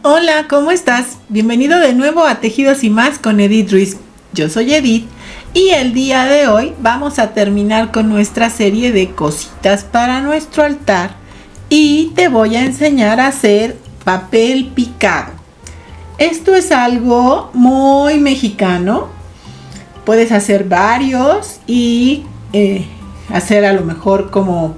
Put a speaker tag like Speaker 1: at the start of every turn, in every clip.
Speaker 1: Hola, ¿cómo estás? Bienvenido de nuevo a Tejidos y Más con Edith Ruiz. Yo soy Edith y el día de hoy vamos a terminar con nuestra serie de cositas para nuestro altar y te voy a enseñar a hacer papel picado. Esto es algo muy mexicano. Puedes hacer varios y hacer a lo mejor como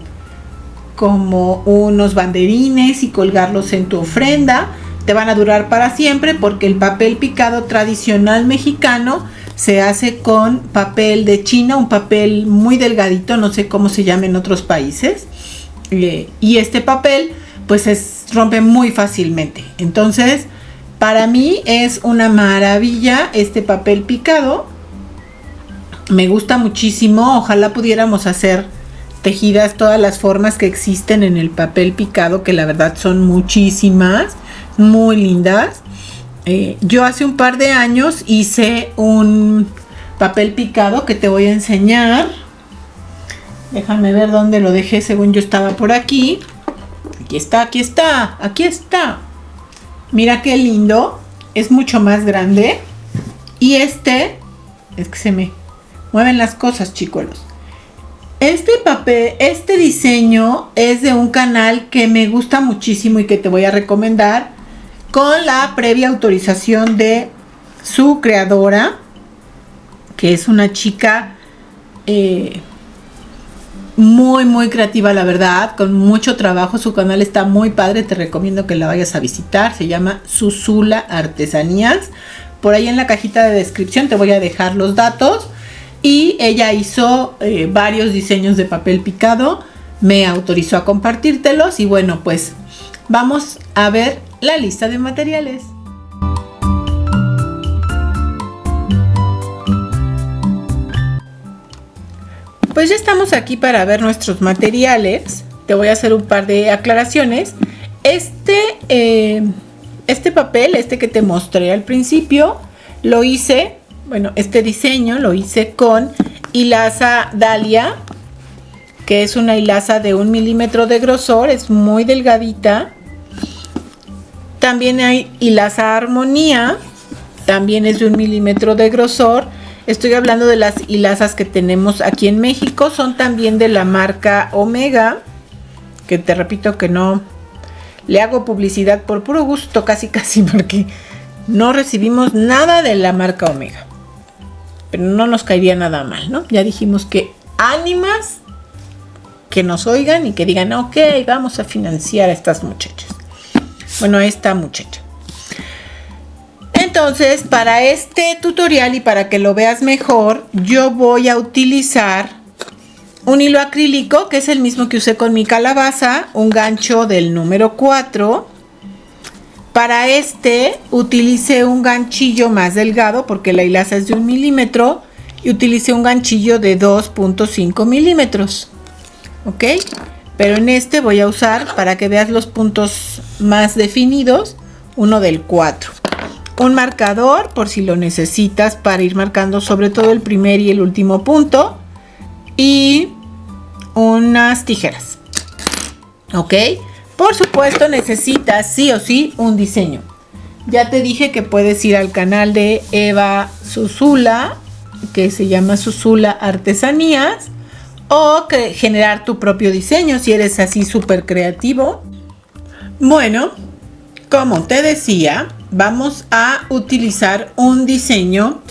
Speaker 1: unos banderines y colgarlos en tu ofrenda. Te van a durar para siempre porque el papel picado tradicional mexicano se hace con papel de China, un papel muy delgadito, no sé cómo se llama en otros países. Y este papel pues rompe muy fácilmente. Entonces, para mí es una maravilla este papel picado. Me gusta muchísimo. Ojalá pudiéramos hacer tejidas todas las formas que existen en el papel picado, que la verdad son muchísimas, muy lindas. Yo hace un par de años hice un papel picado que te voy a enseñar. Déjame ver dónde lo dejé, según yo estaba por aquí. Aquí está. Mira qué lindo. Es mucho más grande. Y es que se me mueven las cosas, chicuelos. Este diseño es de un canal que me gusta muchísimo y que te voy a recomendar con la previa autorización de su creadora, que es una chica muy creativa, la verdad, con mucho trabajo. Su canal está muy padre, te recomiendo que la vayas a visitar. Se llama Zuzula Artesanías. Por ahí en la cajita de descripción te voy a dejar los datos. Y ella hizo varios diseños de papel picado, me autorizó a compartírtelos y bueno, pues vamos a ver la lista de materiales. Pues ya estamos aquí para ver nuestros materiales. Te voy a hacer un par de aclaraciones. Este papel, que te mostré al principio, lo hice... Bueno, este diseño lo hice con hilaza Dahlia, que es una hilaza de 1 milímetro de grosor, es muy delgadita. También hay hilaza Armonía, también es de 1 milímetro de grosor. Estoy hablando de las hilazas que tenemos aquí en México, son también de la marca Omega, que te repito que no le hago publicidad por puro gusto, casi porque no recibimos nada de la marca Omega. Pero no nos caería nada mal, ¿no? Ya dijimos que ánimas que nos oigan y que digan, ok, vamos a financiar a estas muchachas. Bueno, a esta muchacha. Entonces, para este tutorial y para que lo veas mejor, yo voy a utilizar un hilo acrílico, que es el mismo que usé con mi calabaza, un gancho del número 4. Para utilicé un ganchillo más delgado porque la hilaza es de 1 milímetro y utilicé un ganchillo de 2.5 milímetros. ¿Ok? Pero en voy a usar, para que veas los puntos más definidos, uno del 4. Un marcador por si lo necesitas para ir marcando sobre todo el primer y el último punto. Y unas tijeras. ¿Ok? Por supuesto necesitas sí o sí un diseño. Ya te dije que puedes ir al canal de Eva Zuzula, que se llama Zuzula Artesanías, o generar tu propio diseño si eres así súper creativo. Bueno, como te decía, vamos a utilizar un diseño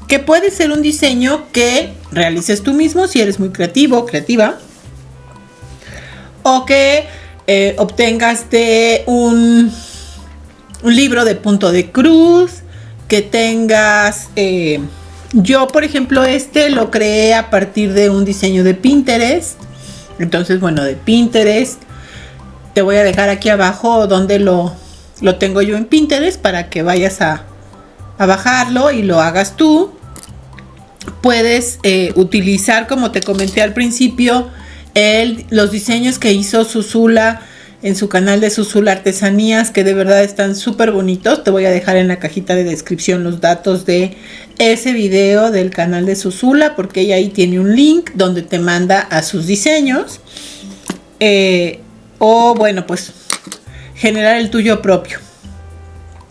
Speaker 1: que puede ser un diseño que realices tú mismo si eres muy creativo o creativa, o que obtengas de un libro de punto de cruz, que tengas... yo, por ejemplo, lo creé a partir de un diseño de Pinterest. Entonces, bueno, de Pinterest te voy a dejar aquí abajo donde lo tengo yo en Pinterest para que vayas a bajarlo y lo hagas tú. Puedes utilizar, como te comenté al principio, los diseños que hizo Zuzula en su canal de Zuzula Artesanías, que de verdad están súper bonitos. Te voy a dejar en la cajita de descripción los datos de ese video del canal de Zuzula, porque ella ahí tiene un link donde te manda a sus diseños. O bueno, pues generar el tuyo propio.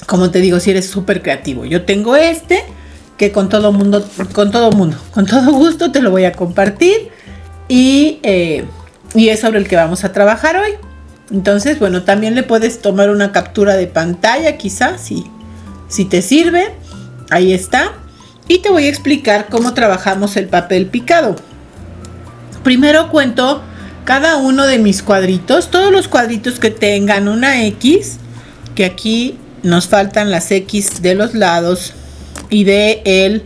Speaker 1: Como te digo, si eres súper creativo. Yo tengo este que con todo gusto te lo voy a compartir. Y es sobre el que vamos a trabajar hoy. Entonces, bueno, también le puedes tomar una captura de pantalla, quizás, si te sirve. Ahí está. Y te voy a explicar cómo trabajamos el papel picado. Primero cuento cada uno de mis cuadritos. Todos los cuadritos que tengan una X, que aquí nos faltan las X de los lados y de el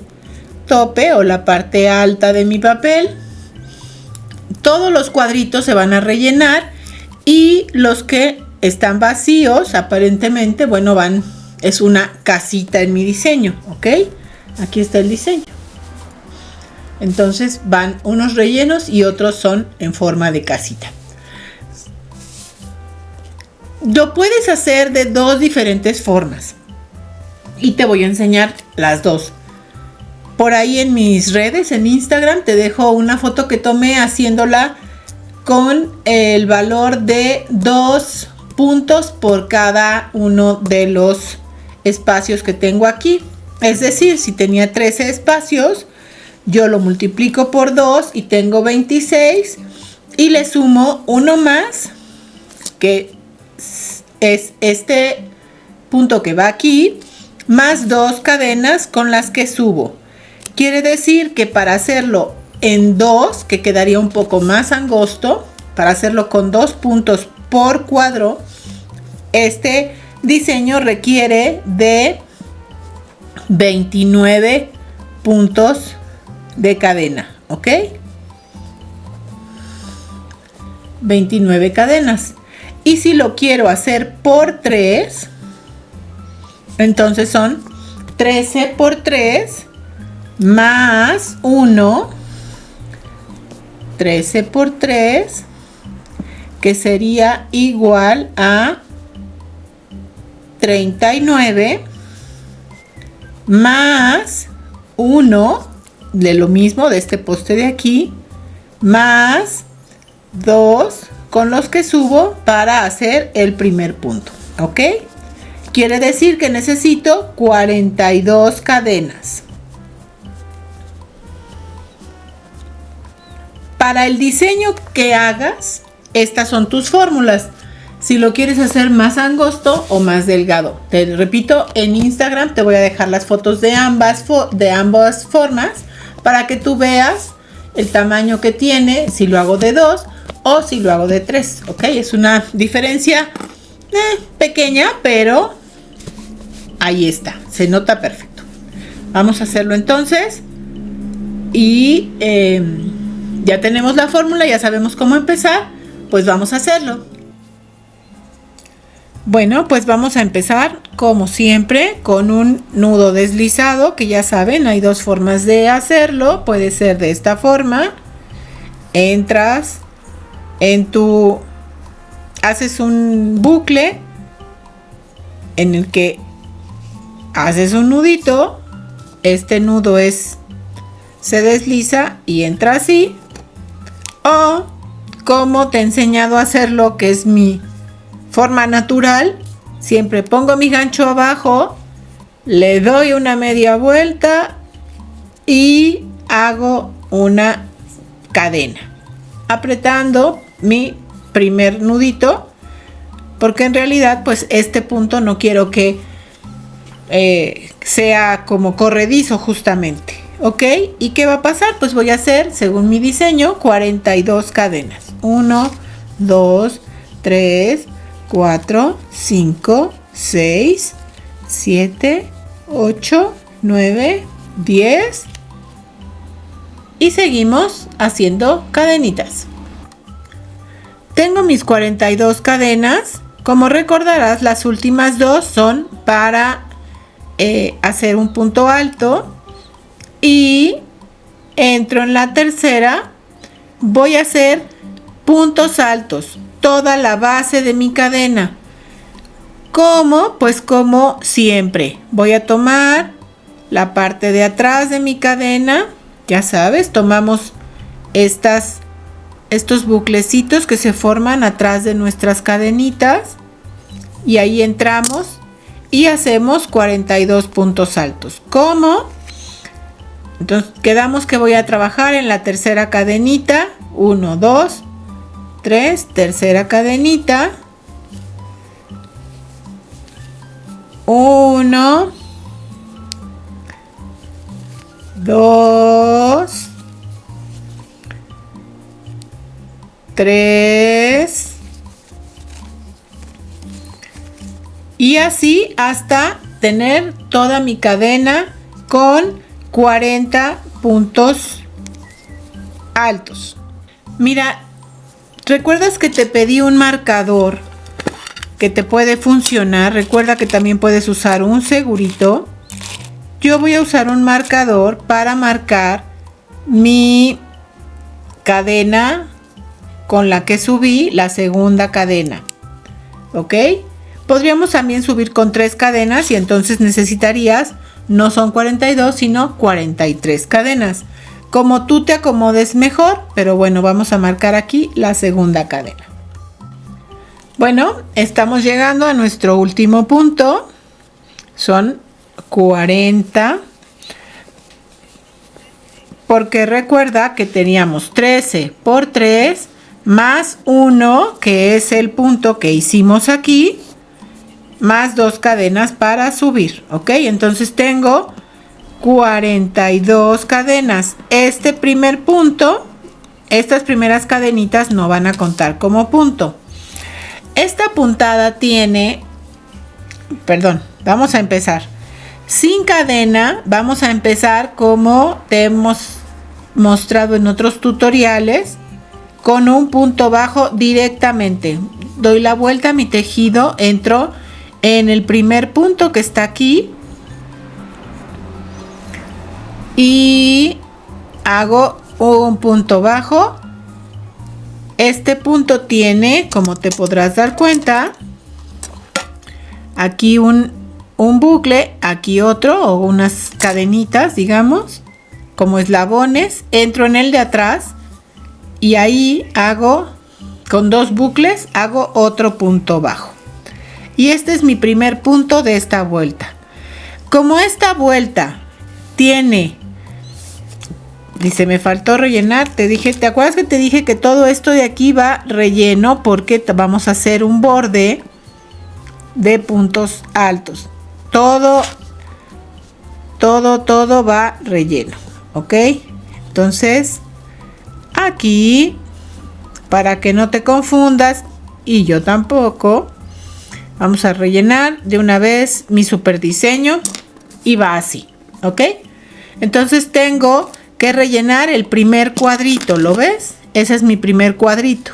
Speaker 1: tope o la parte alta de mi papel. Todos los cuadritos se van a rellenar y los que están vacíos, aparentemente, bueno, es una casita en mi diseño, ¿ok? Aquí está el diseño. Entonces van unos rellenos y otros son en forma de casita. Lo puedes hacer de dos diferentes formas y te voy a enseñar las dos. Por ahí en mis redes, en Instagram, te dejo una foto que tomé haciéndola con el valor de 2 puntos por cada uno de los espacios que tengo aquí. Es decir, si tenía 13 espacios, yo lo multiplico por 2 y tengo 26 y le sumo uno más, que es este punto que va aquí, más 2 cadenas con las que subo. Quiere decir que para hacerlo en 2, que quedaría un poco más angosto, para hacerlo con 2 puntos por cuadro, este diseño requiere de 29 puntos de cadena, ¿ok? 29 cadenas. Y si lo quiero hacer por 3, entonces son 13 por 3 más 1, 13 por 3, que sería igual a 39, más 1 de lo mismo, de este poste de aquí, más 2 con los que subo para hacer el primer punto, ¿ok? Quiere decir que necesito 42 cadenas. Para el diseño que hagas, estas son tus fórmulas. Si lo quieres hacer más angosto o más delgado. Te repito, en Instagram te voy a dejar las fotos de ambas formas para que tú veas el tamaño que tiene, si lo hago de 2 o si lo hago de 3. ¿Ok? Es una diferencia pequeña, pero ahí está. Se nota perfecto. Vamos a hacerlo entonces. Y ya tenemos la fórmula, ya sabemos cómo empezar. Pues vamos a hacerlo. Bueno, pues vamos a empezar como siempre con un nudo deslizado, que ya saben, hay dos formas de hacerlo. Puede ser de esta forma. Entras haces un bucle en el que haces un nudito. Este nudo se desliza y entra así. O como te he enseñado a hacerlo, que es mi forma natural, siempre pongo mi gancho abajo, le doy una media vuelta y hago una cadena, apretando mi primer nudito, porque en realidad pues este punto no quiero que sea como corredizo justamente. ¿Ok? ¿Y qué va a pasar? Pues voy a hacer, según mi diseño, 42 cadenas. 1, 2, 3, 4, 5, 6, 7, 8, 9, 10. Y seguimos haciendo cadenitas. Tengo mis 42 cadenas. Como recordarás, las últimas dos son para hacer un punto alto. Y entro en la tercera, voy a hacer puntos altos toda la base de mi cadena. ¿Cómo? Pues como siempre. Voy a tomar la parte de atrás de mi cadena. Ya sabes, tomamos estos buclecitos que se forman atrás de nuestras cadenitas. Y ahí entramos y hacemos 42 puntos altos. ¿Cómo? Entonces quedamos que voy a trabajar en la tercera cadenita. 1, 2, 3, tercera cadenita. 1, 2, 3 y así hasta tener toda mi cadena con 40 puntos altos. Mira, ¿recuerdas que te pedí un marcador que te puede funcionar? Recuerda que también puedes usar un segurito. Yo voy a usar un marcador para marcar mi cadena con la que subí la segunda cadena. ¿Ok? Podríamos también subir con 3 cadenas y entonces necesitarías, no son 42, sino 43 cadenas. Como tú te acomodes mejor, pero bueno, vamos a marcar aquí la segunda cadena. Bueno, estamos llegando a nuestro último punto. Son 40. Porque recuerda que teníamos 13 por 3 más 1, que es el punto que hicimos aquí, más 2 cadenas para subir. ¿Ok? Entonces tengo 42 cadenas. Este primer punto, estas primeras cadenitas no van a contar como punto. Esta puntada tiene, vamos a empezar sin cadena. Vamos a empezar como te hemos mostrado en otros tutoriales, con un punto bajo directamente. Doy la vuelta a mi tejido, entro en el primer punto que está aquí y hago un punto bajo. Este punto tiene, como te podrás dar cuenta, aquí un bucle, aquí otro, o unas cadenitas, digamos, como eslabones. Entro en el de atrás y ahí hago, con 2 bucles, hago otro punto bajo. Y este es mi primer punto de esta vuelta. Como esta vuelta tiene, dice, me faltó rellenar, ¿te acuerdas que te dije que todo esto de aquí va relleno? Porque vamos a hacer un borde de puntos altos. Todo va relleno. ¿Ok? Entonces, aquí, para que no te confundas, y yo tampoco, vamos a rellenar de una vez mi super diseño y va así. ¿Ok? Entonces tengo que rellenar el primer cuadrito, ¿lo ves? Ese es mi primer cuadrito.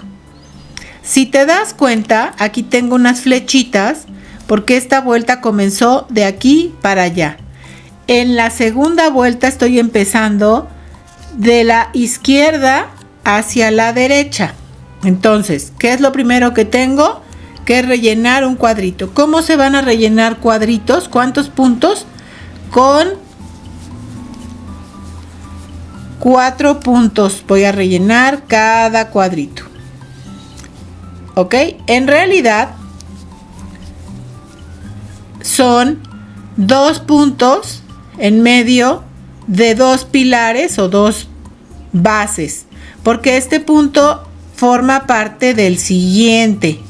Speaker 1: Si te das cuenta, aquí tengo unas flechitas porque esta vuelta comenzó de aquí para allá. En la segunda vuelta estoy empezando de la izquierda hacia la derecha. Entonces, ¿qué es lo primero que tengo? Que rellenar un cuadrito. ¿Cómo se van a rellenar cuadritos? ¿Cuántos puntos? Con 4 puntos voy a rellenar cada cuadrito. ¿Ok? En realidad son 2 puntos en medio de 2 pilares o 2 bases, porque este punto forma parte del siguiente.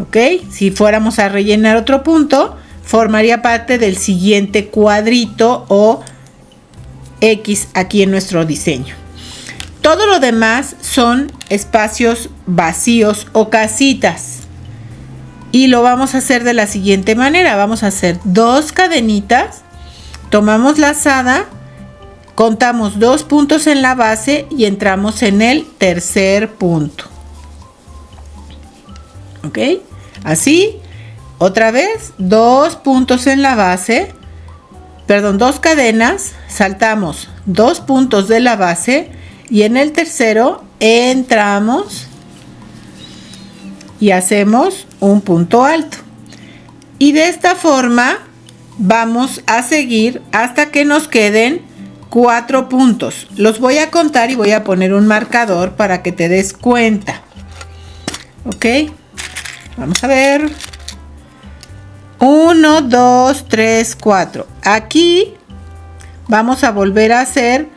Speaker 1: ¿Ok? Si fuéramos a rellenar otro punto, formaría parte del siguiente cuadrito o X aquí en nuestro diseño. Todo lo demás son espacios vacíos o casitas. Y lo vamos a hacer de la siguiente manera. Vamos a hacer 2 cadenitas, tomamos lazada, contamos 2 puntos en la base y entramos en el tercer punto. ¿Ok? Así, otra vez, 2 puntos en la base, 2 cadenas, saltamos 2 puntos de la base y en el tercero entramos y hacemos un punto alto. Y de esta forma vamos a seguir hasta que nos queden 4 puntos. Los voy a contar y voy a poner un marcador para que te des cuenta. Ok, vamos a ver. 1, 2, 3, 4. Aquí vamos a volver a hacer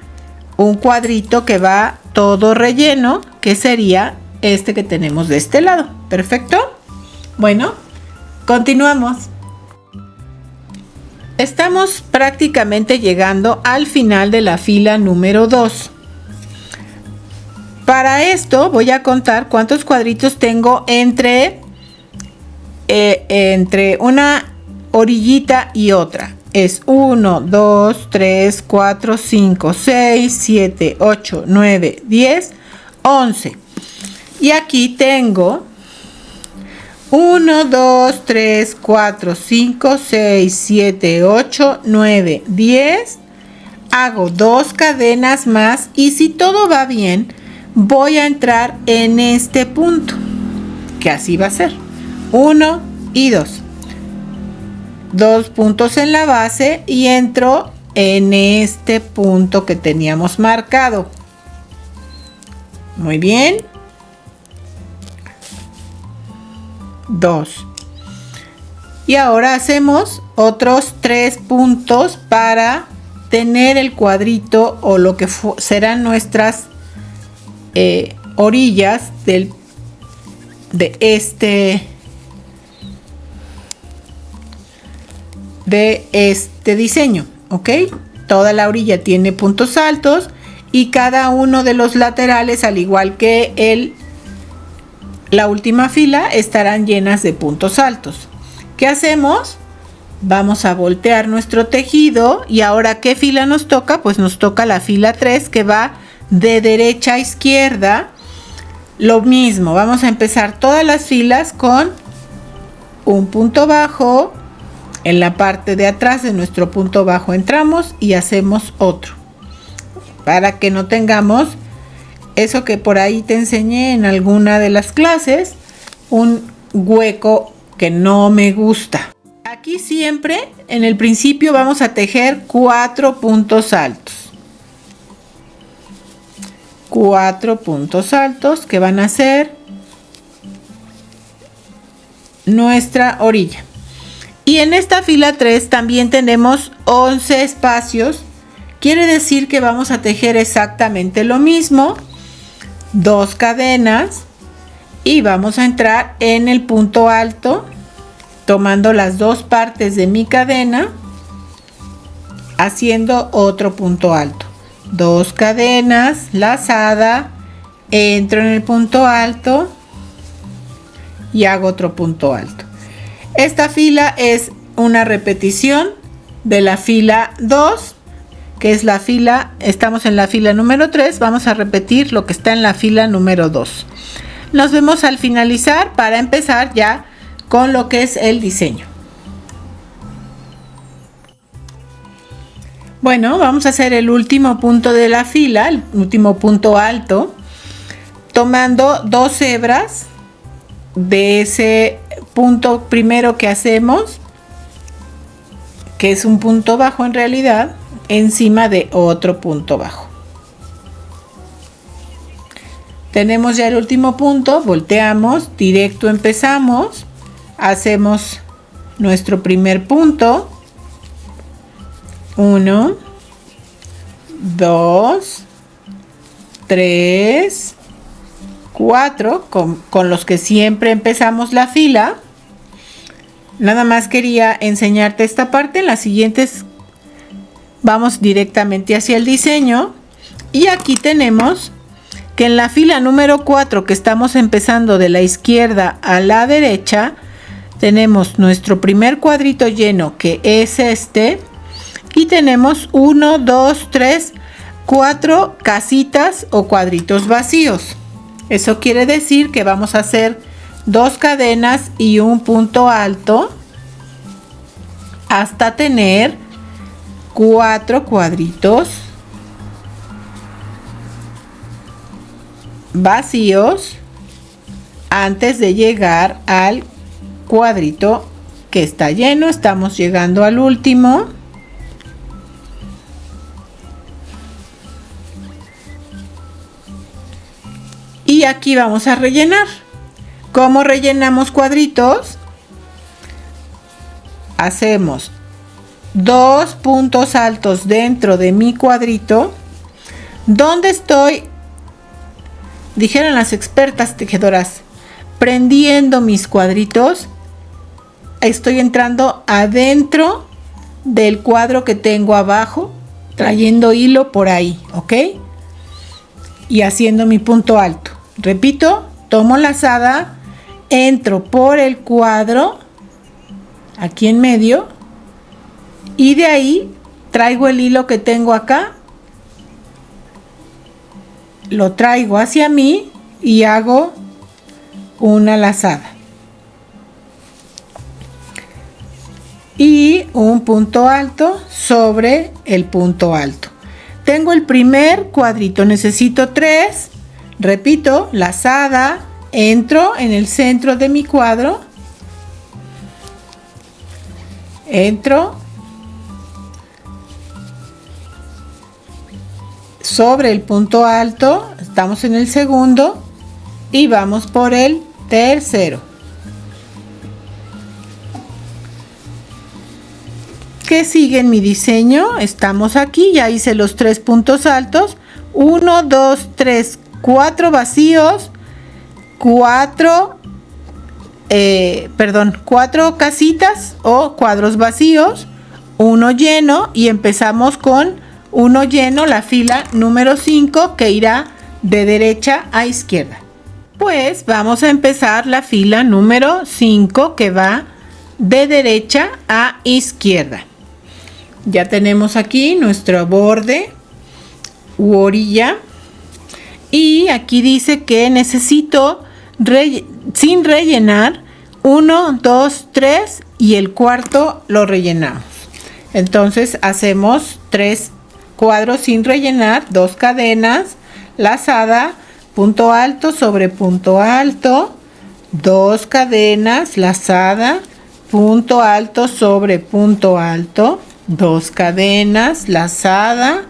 Speaker 1: un cuadrito que va todo relleno, que sería este que tenemos de este lado. ¿Perfecto? Bueno, continuamos. Estamos prácticamente llegando al final de la fila número 2. Para esto voy a contar cuántos cuadritos tengo entre una orillita y otra. Es 1, 2, 3, 4, 5, 6, 7, 8, 9, 10, 11. Y aquí tengo 1, 2, 3, 4, 5, 6, 7, 8, 9, 10. Hago 2 cadenas más y si todo va bien, voy a entrar en este punto, que así va a ser. 1 y 2. 2 puntos en la base y entro en este punto que teníamos marcado. Muy bien. 2. Y ahora hacemos otros 3 puntos para tener el cuadrito o lo que serán nuestras orillas de este diseño. Ok, toda la orilla tiene puntos altos y cada uno de los laterales, al igual que la última fila, estarán llenas de puntos altos. ¿Qué hacemos? Vamos a voltear nuestro tejido y ahora ¿qué fila nos toca? Pues nos toca la fila 3, que va de derecha a izquierda. Lo mismo, vamos a empezar todas las filas con un punto bajo. En la parte de atrás de nuestro punto bajo entramos y hacemos otro, para que no tengamos eso que por ahí te enseñé en alguna de las clases, un hueco que no me gusta. Aquí siempre en el principio vamos a tejer 4 puntos altos. 4 puntos altos que van a ser nuestra orilla. Y en esta fila 3 también tenemos 11 espacios. Quiere decir que vamos a tejer exactamente lo mismo. 2 cadenas. Y vamos a entrar en el punto alto, tomando las 2 partes de mi cadena, haciendo otro punto alto. 2 cadenas, lazada, entro en el punto alto y hago otro punto alto. Esta fila es una repetición de la fila 2, que es la fila, estamos en la fila número 3, vamos a repetir lo que está en la fila número 2. Nos vemos al finalizar para empezar ya con lo que es el diseño. Bueno, vamos a hacer el último punto de la fila, el último punto alto, tomando 2 hebras de ese punto primero que hacemos, que es un punto bajo en realidad, encima de otro punto bajo. Tenemos ya el último punto, volteamos, directo empezamos, hacemos nuestro primer punto, 1, 2, 3, 4, con los que siempre empezamos la fila. Nada más quería enseñarte esta parte. En las siguientes vamos directamente hacia el diseño. Y aquí tenemos que en la fila número 4, que estamos empezando de la izquierda a la derecha, tenemos nuestro primer cuadrito lleno, que es este. Y tenemos 1, 2, 3, 4 casitas o cuadritos vacíos. Eso quiere decir que vamos a hacer 2 cadenas y un punto alto hasta tener 4 cuadritos vacíos antes de llegar al cuadrito que está lleno. Estamos llegando al último. Y aquí vamos a rellenar. ¿Cómo rellenamos cuadritos? Hacemos 2 puntos altos dentro de mi cuadrito. ¿Dónde estoy? Dijeron las expertas tejedoras, prendiendo mis cuadritos. Estoy entrando adentro del cuadro que tengo abajo, trayendo hilo por ahí, ¿ok? Y haciendo mi punto alto. Repito, tomo lazada, entro por el cuadro, aquí en medio, y de ahí traigo el hilo que tengo acá, lo traigo hacia mí y hago una lazada. Y un punto alto sobre el punto alto. Tengo el primer cuadrito, necesito 3. Repito, lazada, entro en el centro de mi cuadro. Entro sobre el punto alto, estamos en el segundo y vamos por el tercero. ¿Qué sigue en mi diseño? Estamos aquí, ya hice los 3 puntos altos. 1, 2, 3, 4 vacíos, 4 casitas o cuadros vacíos, uno lleno, y empezamos con uno lleno, la fila número 5, que irá de derecha a izquierda. Pues vamos a empezar la fila número 5, que va de derecha a izquierda. Ya tenemos aquí nuestro borde u orilla, y aquí dice que necesito sin rellenar 1, 2, 3 y el cuarto lo rellenamos. Entonces hacemos 3 cuadros sin rellenar, 2 cadenas, lazada, punto alto sobre punto alto, 2 cadenas, lazada, punto alto sobre punto alto, 2 cadenas, lazada,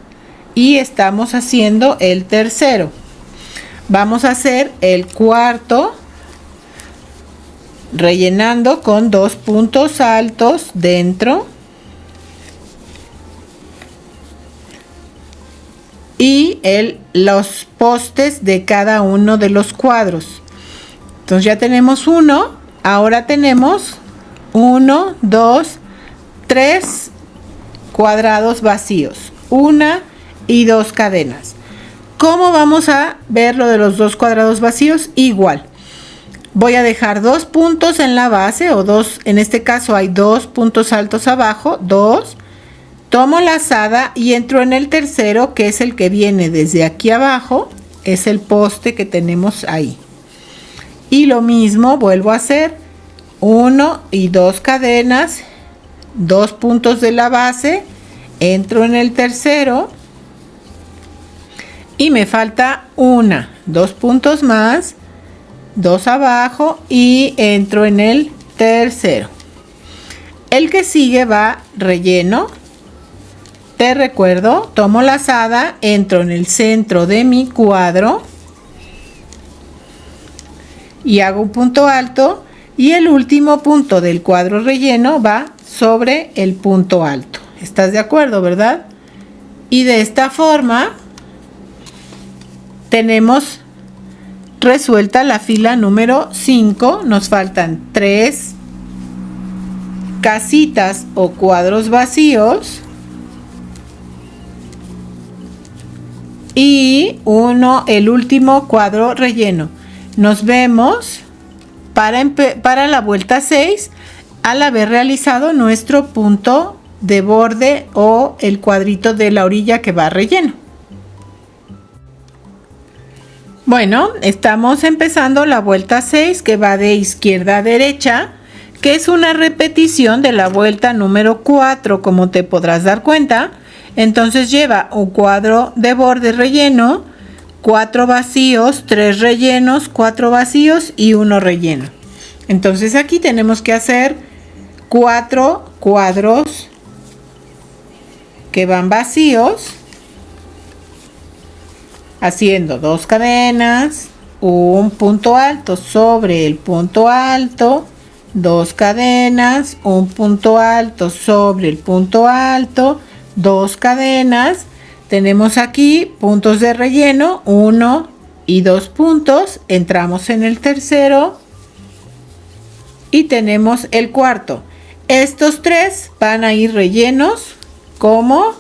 Speaker 1: y estamos haciendo el tercero. Vamos a hacer el cuarto rellenando con 2 puntos altos dentro y los postes de cada uno de los cuadros. Entonces ya tenemos uno, ahora tenemos 1, 2, 3 cuadrados vacíos, 1 y 2 cadenas. ¿Cómo vamos a ver lo de los 2 cuadrados vacíos? Igual, voy a dejar 2 puntos en la base, o 2, en este caso hay 2 puntos altos abajo, 2, tomo lazada y entro en el tercero, que es el que viene desde aquí abajo, es el poste que tenemos ahí. Y lo mismo vuelvo a hacer, 1 y 2 cadenas, 2 puntos de la base, entro en el tercero y me falta 2 puntos más, 2 abajo, y entro en el tercero. El que sigue va relleno. Te recuerdo, tomo lazada, entro en el centro de mi cuadro y hago un punto alto, y el último punto del cuadro relleno va sobre el punto alto. ¿Estás de acuerdo, verdad? Y de esta forma tenemos resuelta la fila número 5. Nos faltan 3 casitas o cuadros vacíos y el último cuadro relleno. Nos vemos para la vuelta 6 al haber realizado nuestro punto de borde o el cuadrito de la orilla que va relleno. Bueno, estamos empezando la vuelta 6, que va de izquierda a derecha, que es una repetición de la vuelta número 4, como te podrás dar cuenta. Entonces lleva un cuadro de borde relleno, 4 vacíos, 3 rellenos, 4 vacíos y 1 relleno. Entonces aquí tenemos que hacer 4 cuadros que van vacíos, haciendo 2 cadenas, un punto alto sobre el punto alto, 2 cadenas, un punto alto sobre el punto alto, 2 cadenas. Tenemos aquí puntos de relleno, 1 y 2 puntos. Entramos en el tercero y tenemos el cuarto. Estos 3 van a ir rellenos como,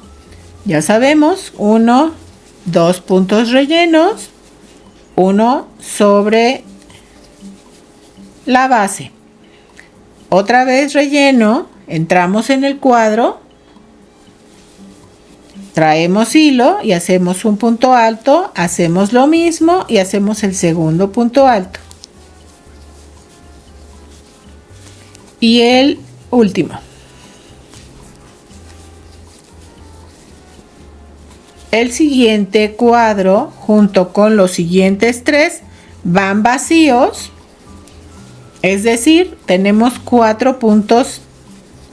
Speaker 1: ya sabemos, 1, 2 puntos rellenos, 1 sobre la base. Otra vez relleno, entramos en el cuadro, traemos hilo y hacemos un punto alto, hacemos lo mismo y hacemos el segundo punto alto. Y el último. El siguiente cuadro, junto con los siguientes 3, van vacíos. Es decir, tenemos 4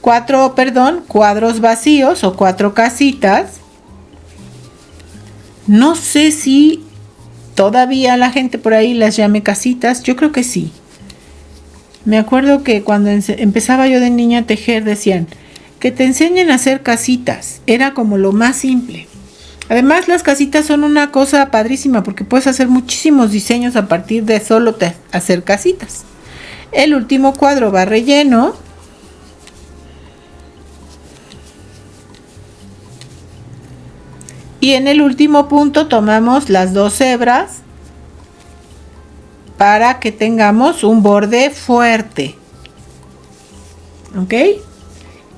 Speaker 1: cuadros vacíos o 4 casitas. No sé si todavía la gente por ahí las llame casitas. Yo creo que sí. Me acuerdo que cuando empezaba yo de niña a tejer decían que te enseñen a hacer casitas. Era como lo más simple. Además, las casitas son una cosa padrísima porque puedes hacer muchísimos diseños a partir de solo hacer casitas. El último cuadro va relleno. Y en el último punto tomamos las 2 hebras para que tengamos un borde fuerte. ¿Ok?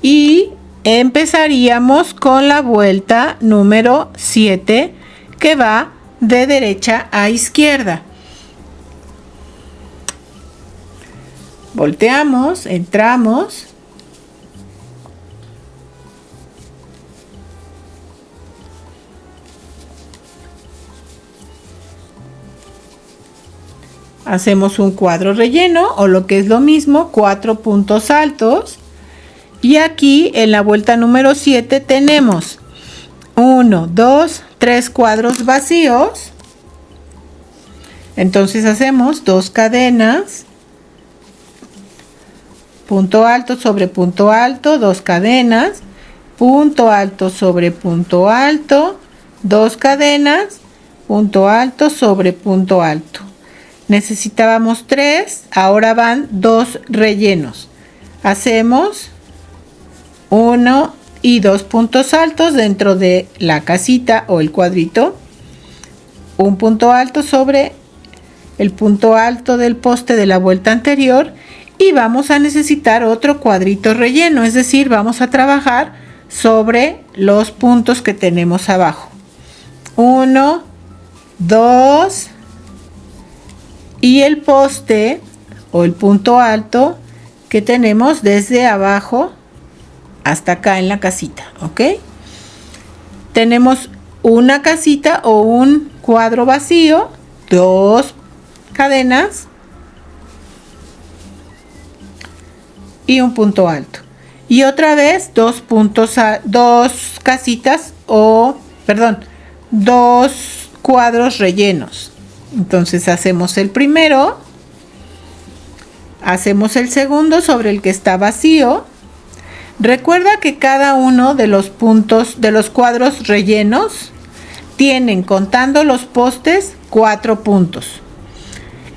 Speaker 1: Y empezaríamos con la vuelta número 7, que va de derecha a izquierda. Volteamos, entramos. Hacemos un cuadro relleno o lo que es lo mismo, 4 puntos altos. Y aquí en la vuelta número 7 tenemos 1, 2, 3 cuadros vacíos. Entonces hacemos 2 cadenas, punto alto sobre punto alto, 2 cadenas, punto alto sobre punto alto, 2 cadenas, punto alto sobre punto alto. Necesitábamos 3, ahora van 2 rellenos. Hacemos 1 y 2 puntos altos dentro de la casita o el cuadrito, un punto alto sobre el punto alto del poste de la vuelta anterior y vamos a necesitar otro cuadrito relleno, es decir, vamos a trabajar sobre los puntos que tenemos abajo. 1, 2 y el poste o el punto alto que tenemos desde abajo hasta acá en la casita, ¿ok? Tenemos una casita o un cuadro vacío, 2 cadenas y un punto alto. Y otra vez 2 casitas o, perdón, 2 cuadros rellenos. Entonces hacemos el primero, hacemos el segundo sobre el que está vacío. Recuerda que cada uno de los puntos de los cuadros rellenos tienen, contando los postes, 4 puntos.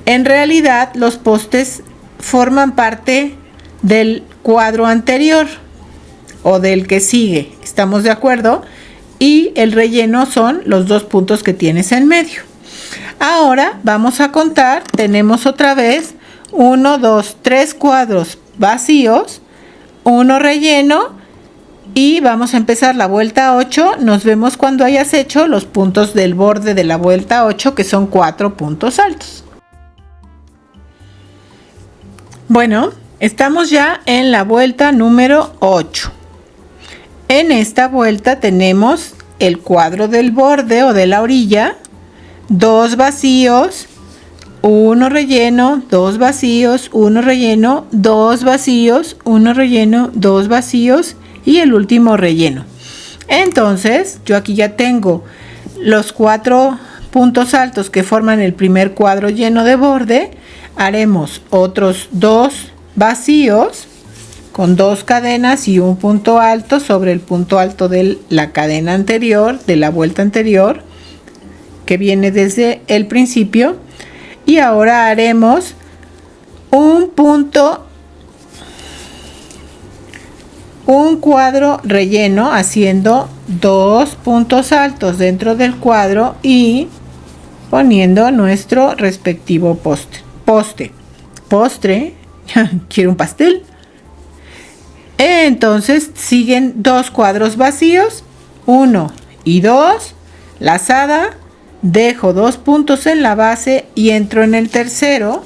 Speaker 1: En realidad, los postes forman parte del cuadro anterior o del que sigue, ¿estamos de acuerdo? Y el relleno son los 2 puntos que tienes en medio. Ahora vamos a contar, tenemos otra vez 1, 2, 3 cuadros vacíos, 1 relleno y vamos a empezar la vuelta 8. Nos vemos cuando hayas hecho los puntos del borde de la vuelta 8, que son 4 puntos altos. Bueno, estamos ya en la vuelta número 8. En esta vuelta tenemos el cuadro del borde o de la orilla, 2 vacíos, 1 relleno, 2 vacíos, 1 relleno, 2 vacíos, 1 relleno, 2 vacíos y el último relleno. Entonces yo aquí ya tengo los 4 puntos altos que forman el primer cuadro lleno de borde. Haremos otros 2 vacíos con 2 cadenas y un punto alto sobre el punto alto de la cadena anterior, de la vuelta anterior, que viene desde el principio. Y ahora haremos un cuadro relleno haciendo 2 puntos altos dentro del cuadro y poniendo nuestro respectivo postre. Quiero un pastel. Entonces siguen 2 cuadros vacíos, 1 y 2, lazada, dejo 2 puntos en la base y entro en el tercero.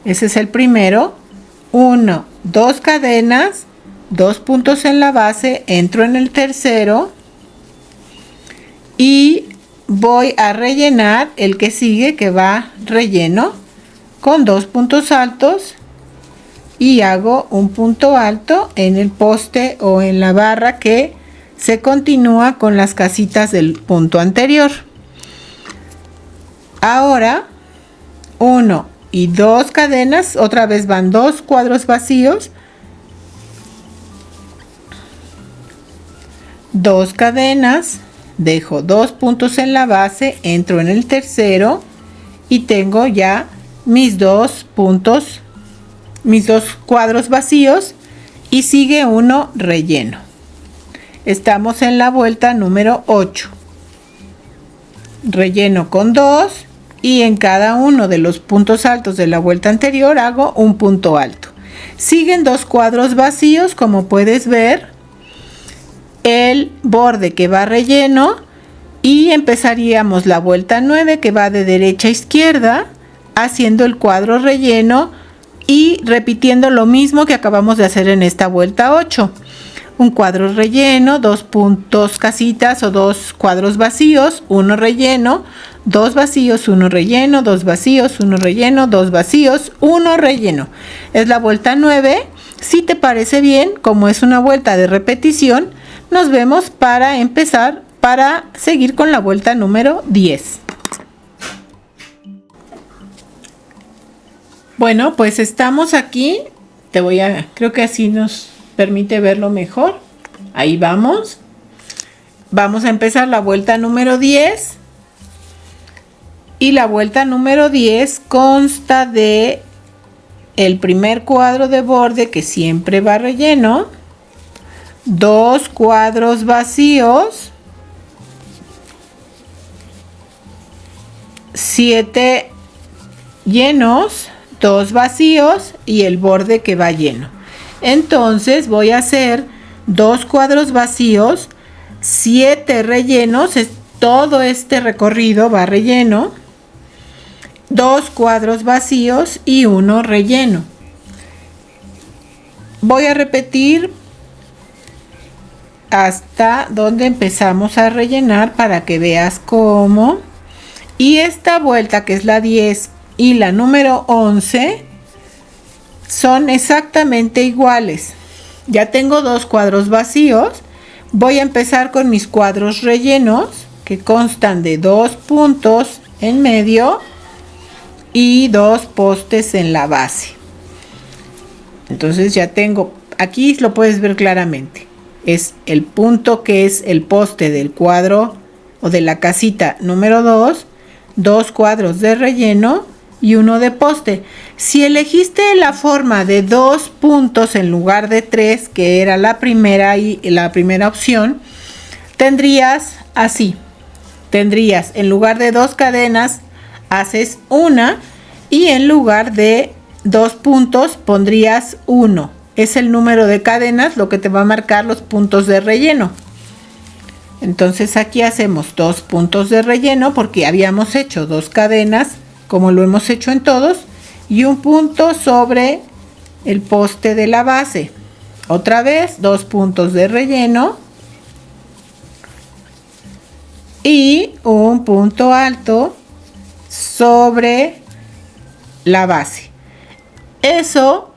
Speaker 1: Ese es el primero. 1, 2 cadenas, 2 puntos en la base, entro en el tercero y voy a rellenar el que sigue, que va relleno con 2 puntos altos y hago un punto alto en el poste o en la barra que se continúa con las casitas del punto anterior. Ahora 1 y 2 cadenas, otra vez van 2 cuadros vacíos, 2 cadenas, dejo 2 puntos en la base, entro en el tercero y tengo ya mis 2 puntos, mis 2 cuadros vacíos y sigue uno relleno. Estamos en la vuelta número 8. Relleno con 2 y en cada uno de los puntos altos de la vuelta anterior hago un punto alto. Siguen 2 cuadros vacíos, como puedes ver, el borde que va relleno, y empezaríamos la vuelta 9 que va de derecha a izquierda haciendo el cuadro relleno y repitiendo lo mismo que acabamos de hacer en esta vuelta 8. Un cuadro relleno, 2 puntos casitas o 2 cuadros vacíos, 1 relleno, 2 vacíos, 1 relleno, 2 vacíos, 1 relleno, 2 vacíos, 1 relleno. Es la vuelta 9. Si te parece bien, como es una vuelta de repetición, nos vemos para empezar, para seguir con la vuelta número 10. Bueno, pues estamos aquí. Creo que así nos permite verlo mejor. Ahí vamos. Vamos a empezar la vuelta número 10. Y la vuelta número 10 consta de el primer cuadro de borde, que siempre va relleno, 2 cuadros vacíos, 7 llenos, 2 vacíos y el borde que va lleno. Entonces voy a hacer 2 cuadros vacíos, 7 rellenos, todo este recorrido va relleno, 2 cuadros vacíos y 1 relleno. Voy a repetir hasta donde empezamos a rellenar para que veas cómo. Y esta vuelta, que es la 10 y la número 11, son exactamente iguales. Ya tengo 2 cuadros vacíos. Voy a empezar con mis cuadros rellenos, que constan de 2 puntos en medio y 2 postes en la base. Entonces ya tengo, aquí lo puedes ver claramente, es el punto que es el poste del cuadro o de la casita número 2, 2 cuadros de relleno y 1 de poste. Si elegiste la forma de 2 puntos en lugar de 3, que era la primera opción, tendrías así. Tendrías, en lugar de 2 cadenas, haces una, y en lugar de 2 puntos pondrías 1. Es el número de cadenas lo que te va a marcar los puntos de relleno. Entonces aquí hacemos 2 puntos de relleno porque habíamos hecho 2 cadenas, como lo hemos hecho en todos, y un punto sobre el poste de la base. Otra vez 2 puntos de relleno y un punto alto sobre la base. Eso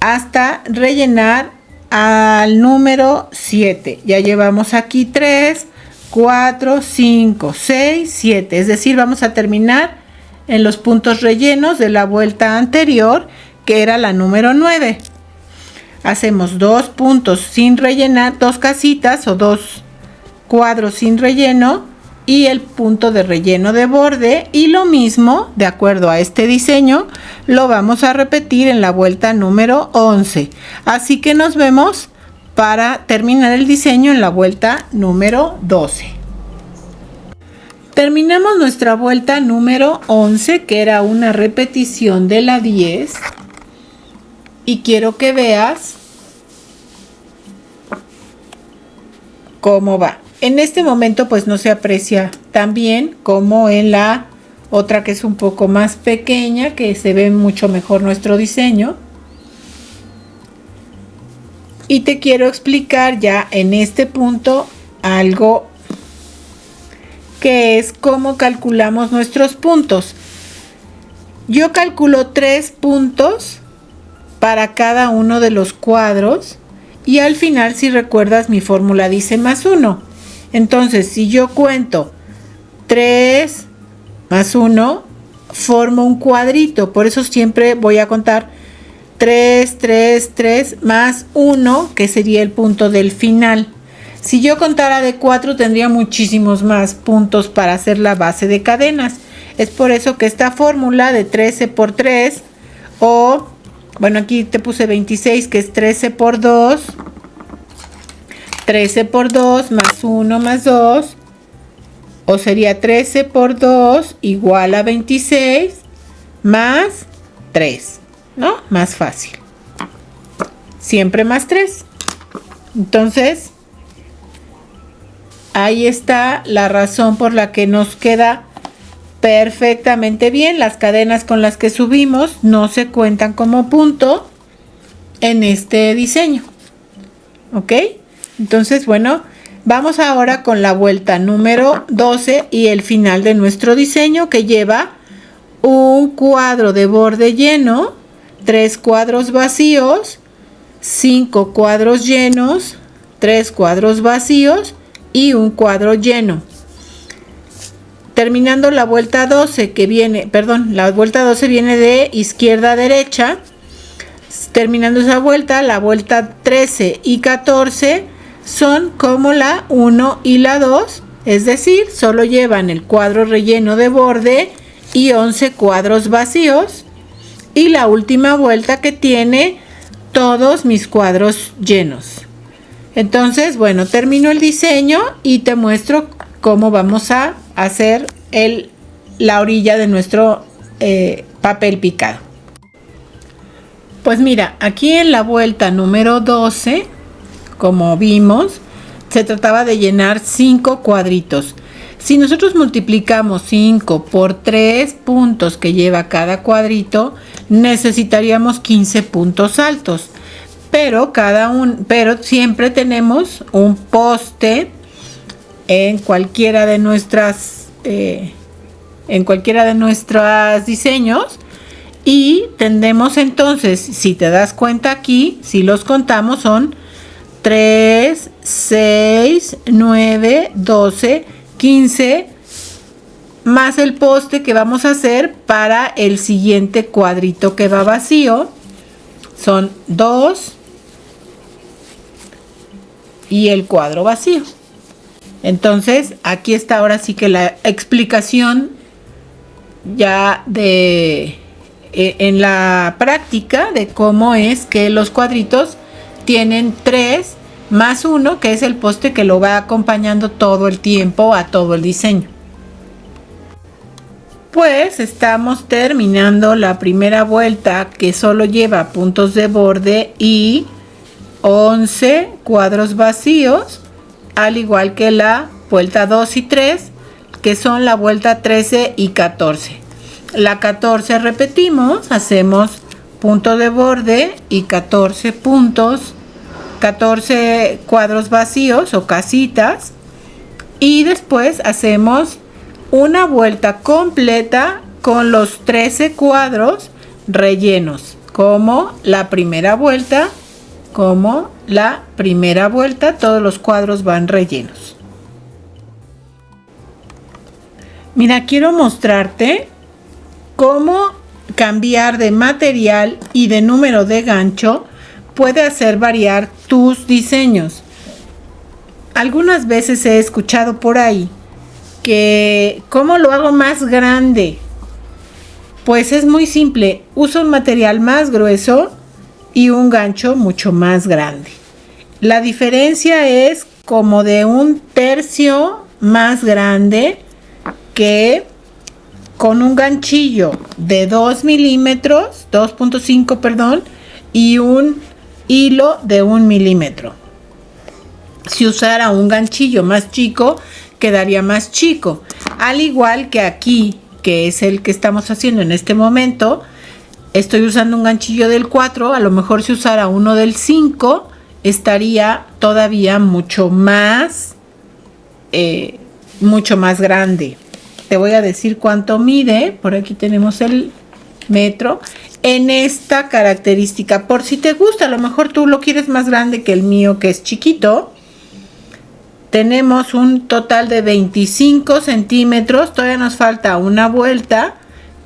Speaker 1: hasta rellenar al número 7. Ya llevamos aquí 3, 4, 5, 6, 7. Es decir, vamos a terminar en los puntos rellenos de la vuelta anterior, que era la número 9. Hacemos 2 puntos sin rellenar, 2 casitas o 2 cuadros sin relleno y el punto de relleno de borde, y lo mismo, de acuerdo a este diseño, lo vamos a repetir en la vuelta número 11. Así que nos vemos para terminar el diseño en la vuelta número 12. Terminamos nuestra vuelta número 11, que era una repetición de la 10, y quiero que veas cómo va. En este momento pues no se aprecia tan bien como en la otra, que es un poco más pequeña, que se ve mucho mejor nuestro diseño. Y te quiero explicar ya en este punto algo, que es cómo calculamos nuestros puntos. Yo calculo 3 puntos para cada uno de los cuadros, y al final, si recuerdas, mi fórmula dice más 1. Entonces, si yo cuento 3 más 1, formo un cuadrito. Por eso siempre voy a contar 3, 3, 3 más 1, que sería el punto del final. Si yo contara de 4, tendría muchísimos más puntos para hacer la base de cadenas. Es por eso que esta fórmula de 13 por 3, o, bueno, aquí te puse 26, que es 13 por 2, 13 por 2 más 1 más 2, o sería 13 por 2 igual a 26 más 3, ¿no? Más fácil. Siempre más 3. Entonces, ahí está la razón por la que nos queda perfectamente bien. Las cadenas con las que subimos no se cuentan como punto en este diseño. ¿Ok? Entonces, bueno, vamos ahora con la vuelta número 12 y el final de nuestro diseño, que lleva un cuadro de borde lleno, 3 cuadros vacíos, 5 cuadros llenos, 3 cuadros vacíos y un cuadro lleno. Terminando la vuelta 12, que viene, la vuelta 12 viene de izquierda a derecha. Terminando esa vuelta, la vuelta 13 y 14 son como la 1 y la 2, es decir, solo llevan el cuadro relleno de borde y 11 cuadros vacíos. Y la última vuelta, que tiene todos mis cuadros llenos. Entonces, bueno, termino el diseño y te muestro cómo vamos a hacer la orilla de nuestro papel picado. Pues mira, aquí en la vuelta número 12, como vimos, se trataba de llenar 5 cuadritos. Si nosotros multiplicamos 5 por 3 puntos que lleva cada cuadrito, necesitaríamos 15 puntos altos. Pero siempre tenemos un poste en cualquiera de nuestros diseños, y tendemos entonces, si te das cuenta aquí, si los contamos, son 3, 6, 9, 12, 15, más el poste que vamos a hacer para el siguiente cuadrito que va vacío. Son 2 y el cuadro vacío. Entonces, aquí está ahora sí que la explicación ya en la práctica de cómo es que los cuadritos tienen 3 más 1, que es el poste que lo va acompañando todo el tiempo a todo el diseño. Pues estamos terminando la primera vuelta, que solo lleva puntos de borde y 11 cuadros vacíos, al igual que la vuelta 2 y 3, que son la vuelta 13 y 14. La 14 repetimos, hacemos punto de borde y 14 puntos, 14 cuadros vacíos o casitas, y después hacemos una vuelta completa con los 13 cuadros rellenos, como la primera vuelta, todos los cuadros van rellenos. Mira, quiero mostrarte cómo cambiar de material y de número de gancho puede hacer variar tus diseños. Algunas veces he escuchado por ahí que ¿cómo lo hago más grande? Pues es muy simple, uso un material más grueso y un gancho mucho más grande. La diferencia es como de 1/3 más grande, que con un ganchillo de 2 milímetros, 2.5, perdón, y un hilo de 1 milímetro. Si usara un ganchillo más chico, quedaría más chico. Al igual que aquí, que es el que estamos haciendo en este momento, estoy usando un ganchillo del 4, a lo mejor si usara uno del 5, estaría todavía mucho más grande. Te voy a decir cuánto mide. Por aquí tenemos el metro. En esta característica, por si te gusta, a lo mejor tú lo quieres más grande que el mío, que es chiquito. Tenemos un total de 25 centímetros. Todavía nos falta una vuelta,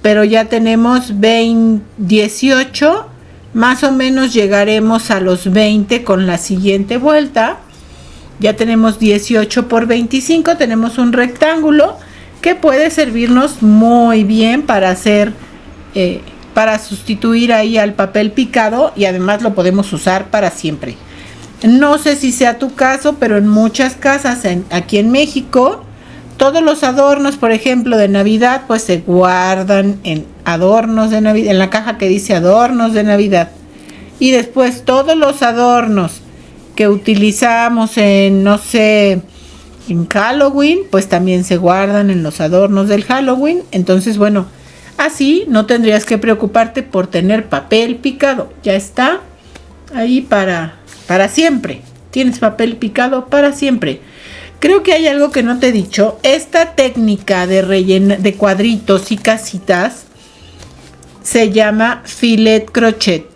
Speaker 1: pero ya tenemos 18. Más o menos llegaremos a los 20 con la siguiente vuelta. Ya tenemos 18 por 25. Tenemos un rectángulo que puede servirnos muy bien para hacer, para sustituir ahí al papel picado, y además lo podemos usar para siempre. No sé si sea tu caso, pero en muchas casas aquí en México, todos los adornos, por ejemplo, de Navidad, pues se guardan en adornos de Navidad, en la caja que dice adornos de Navidad. Y después todos los adornos que utilizamos en, no sé, en Halloween, pues también se guardan en los adornos del Halloween. Entonces, bueno, así no tendrías que preocuparte por tener papel picado. Ya está ahí para siempre. Tienes papel picado para siempre. Creo que hay algo que no te he dicho. Esta técnica de relleno de cuadritos y casitas se llama filet crochet.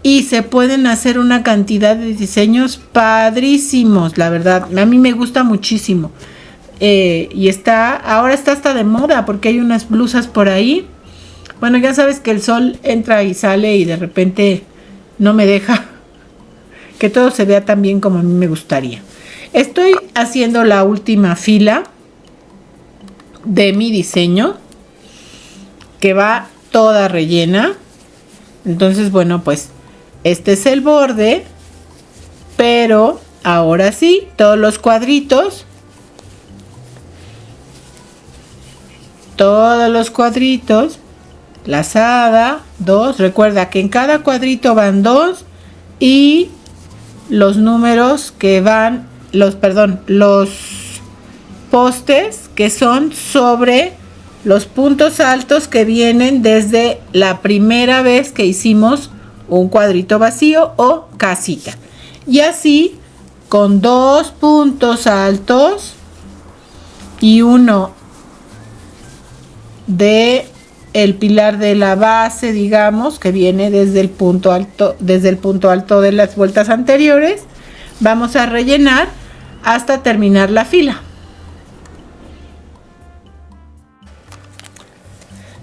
Speaker 1: Y se pueden hacer una cantidad de diseños padrísimos, la verdad. A mí me gusta muchísimo. Y ahora está hasta de moda, porque hay unas blusas por ahí. Bueno, ya sabes que el sol entra y sale y de repente no me deja que todo se vea tan bien como a mí me gustaría. Estoy haciendo la última fila de mi diseño, que va toda rellena. Entonces, bueno, pues este es el borde, pero ahora sí, todos los cuadritos, lazada, 2, recuerda que en cada cuadrito van 2, y los números que van, los postes que son sobre los puntos altos que vienen desde la primera vez que hicimos un cuadrito vacío o casita. Y así, con 2 puntos altos y uno de el pilar de la base, digamos, que viene desde el punto alto de las vueltas anteriores, vamos a rellenar hasta terminar la fila.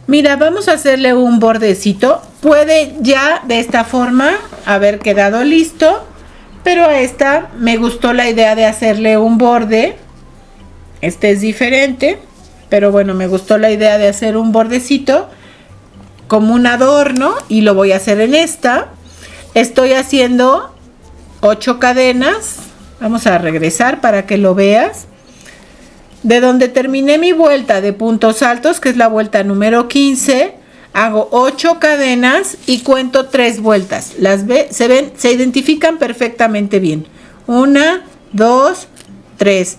Speaker 1: Mira, vamos a hacerle un bordecito. Puede ya de esta forma haber quedado listo, pero a esta me gustó la idea de hacerle un borde. Este es diferente, pero bueno, me gustó la idea de hacer un bordecito como un adorno, y lo voy a hacer en esta. Estoy haciendo 8 cadenas. Vamos a regresar para que lo veas. De donde terminé mi vuelta de puntos altos, que es la vuelta número 15, hago 8 cadenas y cuento 3 vueltas. Se identifican perfectamente bien. 1, 2, 3.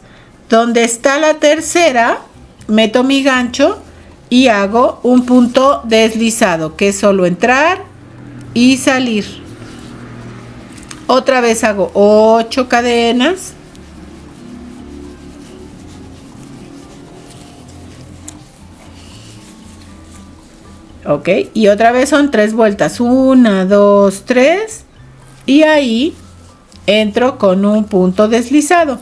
Speaker 1: Donde está la tercera, meto mi gancho y hago un punto deslizado, que es solo entrar y salir. Otra vez hago 8 cadenas. Ok, y otra vez son 3 vueltas. 1, 2, 3. Y ahí entro con un punto deslizado.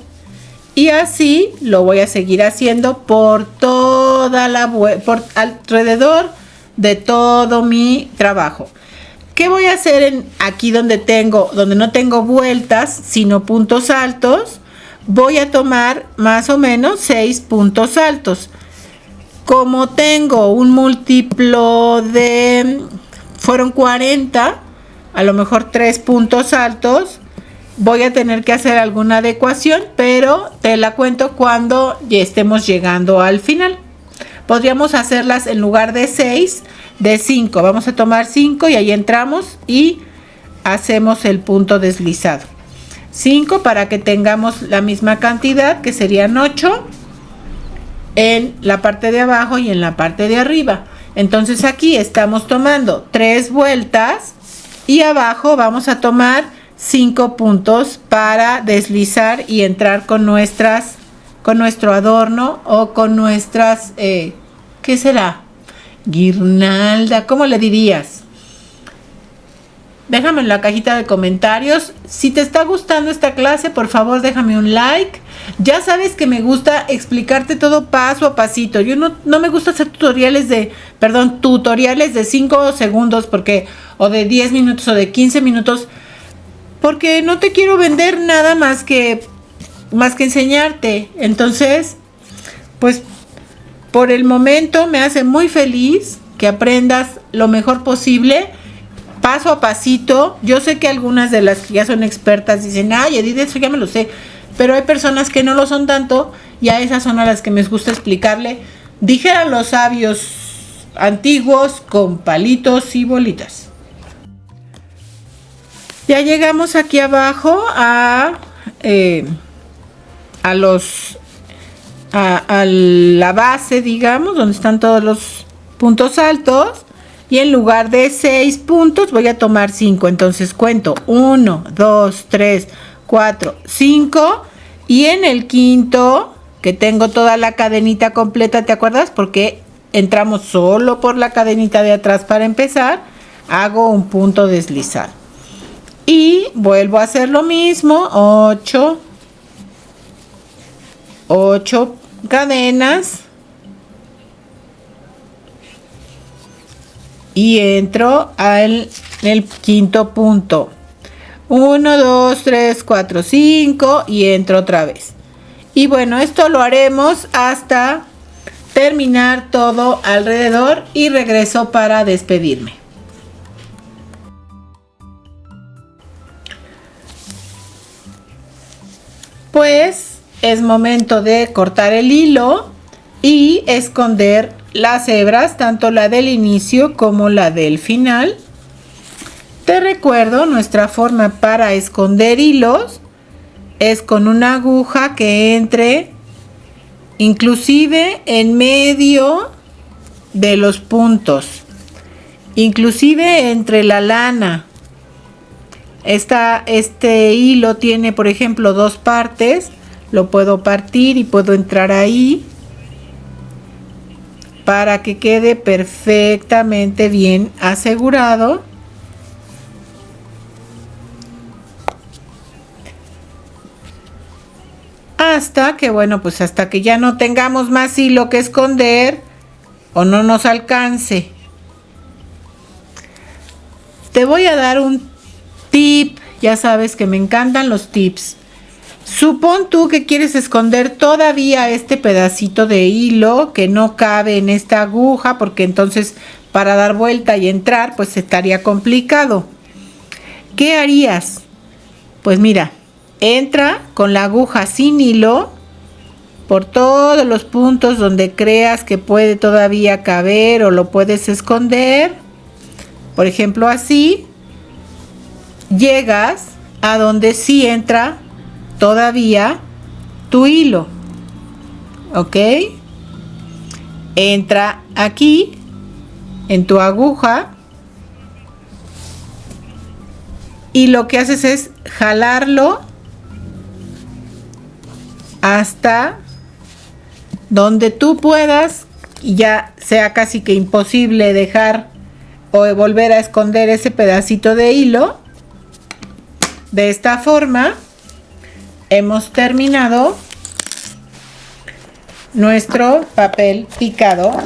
Speaker 1: Y así lo voy a seguir haciendo por toda la por alrededor de todo mi trabajo. ¿Qué voy a hacer aquí donde no tengo vueltas, sino puntos altos? Voy a tomar más o menos 6 puntos altos. Como tengo un múltiplo fueron 40, a lo mejor 3 puntos altos, voy a tener que hacer alguna adecuación, pero te la cuento cuando ya estemos llegando al final. Podríamos hacerlas en lugar de 6, de 5. Vamos a tomar 5 y ahí entramos y hacemos el punto deslizado. 5 para que tengamos la misma cantidad, que serían 8 en la parte de abajo y en la parte de arriba. Entonces aquí estamos tomando 3 vueltas y abajo vamos a tomar 5 puntos para deslizar y entrar con nuestro adorno o con nuestras, ¿qué será? Guirnalda, ¿cómo le dirías? Déjame en la cajita de comentarios. Si te está gustando esta clase, por favor déjame un like. Ya sabes que me gusta explicarte todo paso a pasito. Yo no me gusta hacer tutoriales de 5 segundos o de 10 minutos o de 15 minutos, porque no te quiero vender nada más que enseñarte. Entonces, pues por el momento me hace muy feliz que aprendas lo mejor posible, paso a pasito. Yo sé que algunas de las que ya son expertas dicen, ay, Edith, eso ya me lo sé. Pero hay personas que no lo son tanto y a esas son a las que me gusta explicarle. Dijeran los sabios antiguos, con palitos y bolitas. Ya llegamos aquí abajo a la base, digamos, donde están todos los puntos altos. Y en lugar de 6 puntos voy a tomar 5. Entonces cuento 1, 2, 3, 4, 5. Y en el quinto, que tengo toda la cadenita completa, ¿te acuerdas? Porque entramos solo por la cadenita de atrás para empezar. Hago un punto deslizado. Y vuelvo a hacer lo mismo. 8 cadenas. Y entro en el quinto punto. 1, 2, 3, 4, 5 y entro otra vez. Y bueno, esto lo haremos hasta terminar todo alrededor y regreso para despedirme. Pues es momento de cortar el hilo y esconder las hebras, tanto la del inicio como la del final. Te recuerdo, nuestra forma para esconder hilos es con una aguja que entre inclusive en medio de los puntos, inclusive entre la lana. Este hilo tiene, por ejemplo, 2 partes. Lo puedo partir y puedo entrar ahí para que quede perfectamente bien asegurado. Hasta que ya no tengamos más hilo que esconder o no nos alcance. Te voy a dar un tip. Ya sabes que me encantan los tips. Supón tú que quieres esconder todavía este pedacito de hilo que no cabe en esta aguja, porque entonces para dar vuelta y entrar pues estaría complicado. ¿Qué harías? Pues mira, entra con la aguja sin hilo por todos los puntos donde creas que puede todavía caber o lo puedes esconder. Por ejemplo, así. Llegas a donde sí entra todavía tu hilo. ¿Ok? Entra aquí en tu aguja y lo que haces es jalarlo hasta donde tú puedas y ya sea casi que imposible dejar o volver a esconder ese pedacito de hilo. De esta forma hemos terminado nuestro papel picado.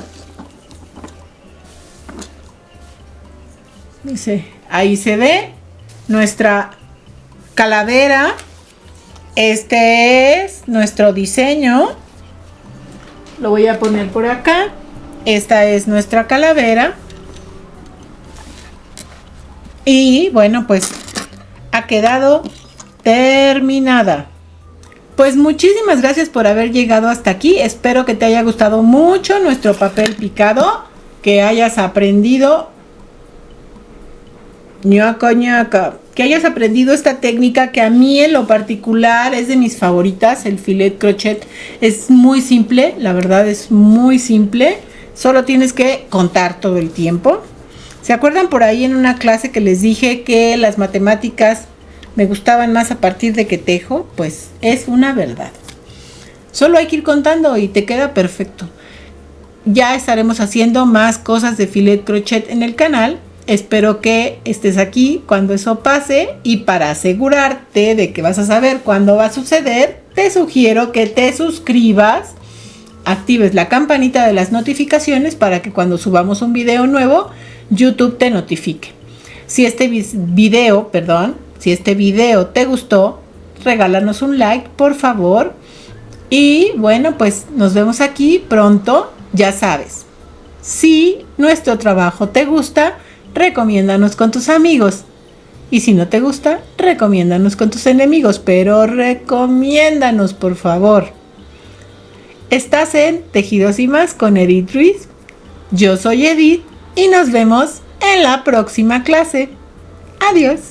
Speaker 1: Dice, ahí se ve nuestra calavera. Este es nuestro diseño. Lo voy a poner por acá. Esta es nuestra calavera. Y bueno, pues ha quedado terminada. Pues muchísimas gracias por haber llegado hasta aquí. Espero que te haya gustado mucho nuestro papel picado, que hayas aprendido que hayas aprendido esta técnica que a mí en lo particular es de mis favoritas. El filet crochet es muy simple, la verdad es muy simple. Solo tienes que contar todo el tiempo. ¿Se acuerdan por ahí en una clase que les dije que las matemáticas me gustaban más a partir de que tejo? Pues es una verdad. Solo hay que ir contando y te queda perfecto. Ya estaremos haciendo más cosas de filet crochet en el canal. Espero que estés aquí cuando eso pase, y para asegurarte de que vas a saber cuándo va a suceder, te sugiero que te suscribas, actives la campanita de las notificaciones para que cuando subamos un video nuevo, YouTube te notifique. Si este video te gustó, regálanos un like, por favor. Y bueno, pues nos vemos aquí pronto. Ya sabes, si nuestro trabajo te gusta, recomiéndanos con tus amigos. Y si no te gusta, recomiéndanos con tus enemigos. Pero recomiéndanos, por favor. Estás en Tejidos y Más con Edith Ruiz. Yo soy Edith y nos vemos en la próxima clase. Adiós.